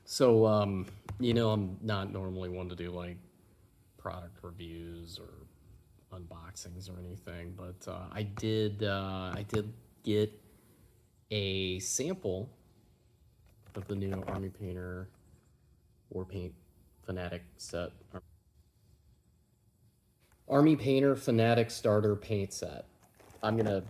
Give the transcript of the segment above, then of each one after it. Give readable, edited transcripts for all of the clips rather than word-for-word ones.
So, I'm not normally one to do like product reviews or unboxings or anything, but I did get a sample of the new Army Painter War Paint Fanatic set. Army Painter Fanatic Starter Paint Set. I'm gonna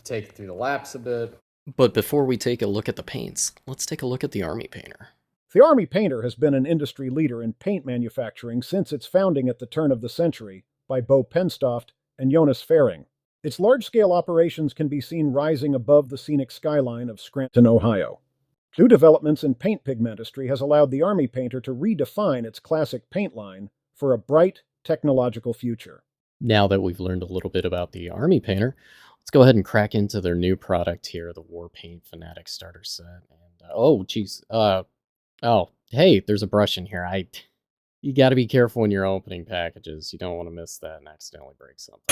take it through the laps a bit. But before we take a look at the paints, let's take a look at the Army Painter. The Army Painter has been an industry leader in paint manufacturing since its founding at the turn of the century by Bo Penstoft and Jonas Fehring. Its large-scale operations can be seen rising above the scenic skyline of Scranton, Ohio. New developments in paint pigmentistry has allowed the Army Painter to redefine its classic paint line for a bright, technological future. Now that we've learned a little bit about the Army Painter, let's go ahead and crack into their new product here, the War Paint Fanatic Starter Set. And oh, geez, oh, hey, there's a brush in here. You got to be careful when you're opening packages. You don't want to miss that and accidentally break something.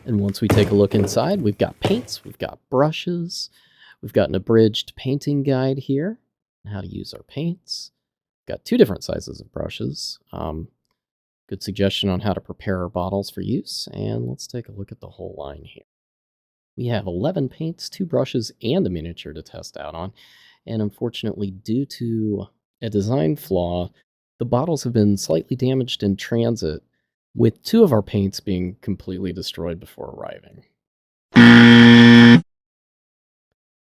And once we take a look inside, we've got paints, we've got brushes, we've got an abridged painting guide here, how to use our paints. Got two different sizes of brushes. Good suggestion on how to prepare our bottles for use. And let's take a look at the whole line here. We have 11 paints, 2 brushes, and a miniature to test out on. And unfortunately, due to a design flaw, the bottles have been slightly damaged in transit, with 2 of our paints being completely destroyed before arriving.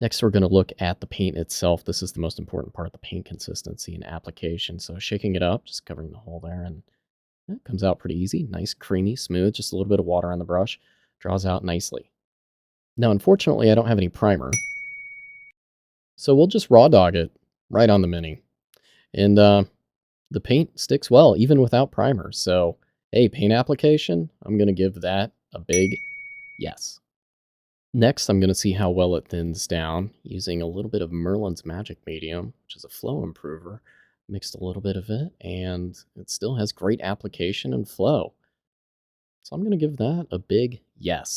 Next, we're going to look at the paint itself. This is the most important part of the paint consistency and application. So shaking it up, just covering the hole there, and it comes out pretty easy. Nice, creamy, smooth, just a little bit of water on the brush. Draws out nicely. Now, unfortunately, I don't have any primer, so we'll just raw dog it right on the Mini. And the paint sticks well, even without primer. So, hey, paint application, I'm going to give that a big yes. Next, I'm going to see how well it thins down using a little bit of Merlin's Magic Medium, which is a flow improver. Mixed a little bit of it, and it still has great application and flow. So I'm going to give that a big yes.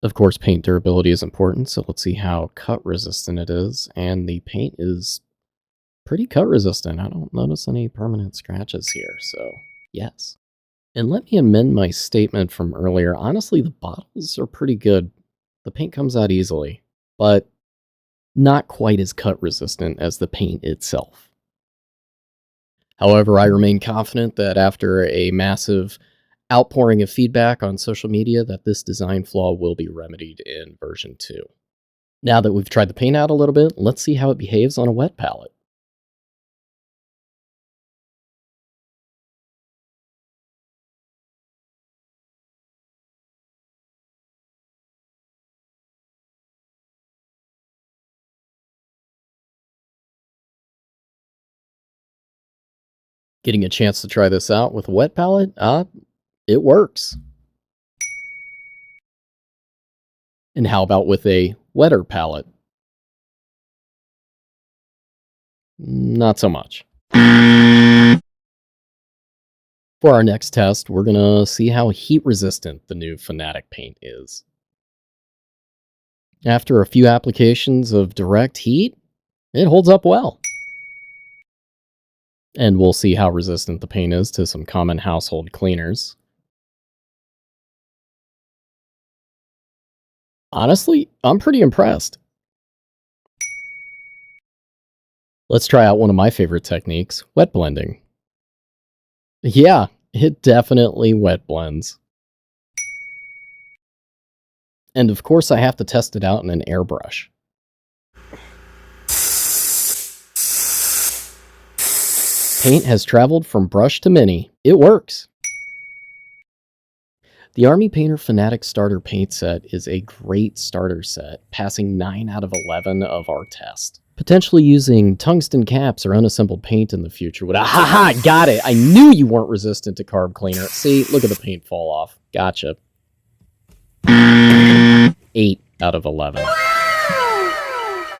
Of course, paint durability is important, so let's see how cut resistant it is. And the paint is pretty cut resistant. I don't notice any permanent scratches here, so yes. And let me amend my statement from earlier. Honestly, the bottles are pretty good. The paint comes out easily, but not quite as cut resistant as the paint itself. However, I remain confident that after a massive outpouring of feedback on social media that this design flaw will be remedied in version 2. Now that we've tried the paint out a little bit, let's see how it behaves on a wet palette. Getting a chance to try this out with a wet palette, it works. And how about with a wetter palette? Not so much. For our next test, we're going to see how heat resistant the new Fanatic paint is. After a few applications of direct heat, it holds up well. And we'll see how resistant the paint is to some common household cleaners. Honestly, I'm pretty impressed. Let's try out one of my favorite techniques, wet blending. Yeah, it definitely wet blends. And of course, I have to test it out in an airbrush. Paint has traveled from brush to Mini. It works. The Army Painter Fanatic Starter Paint Set is a great starter set, passing 9 out of 11 of our test. Potentially using tungsten caps or unassembled paint in the future would... Haha, got it! I knew you weren't resistant to carb cleaner. See, look at the paint fall off. Gotcha. 8 out of 11.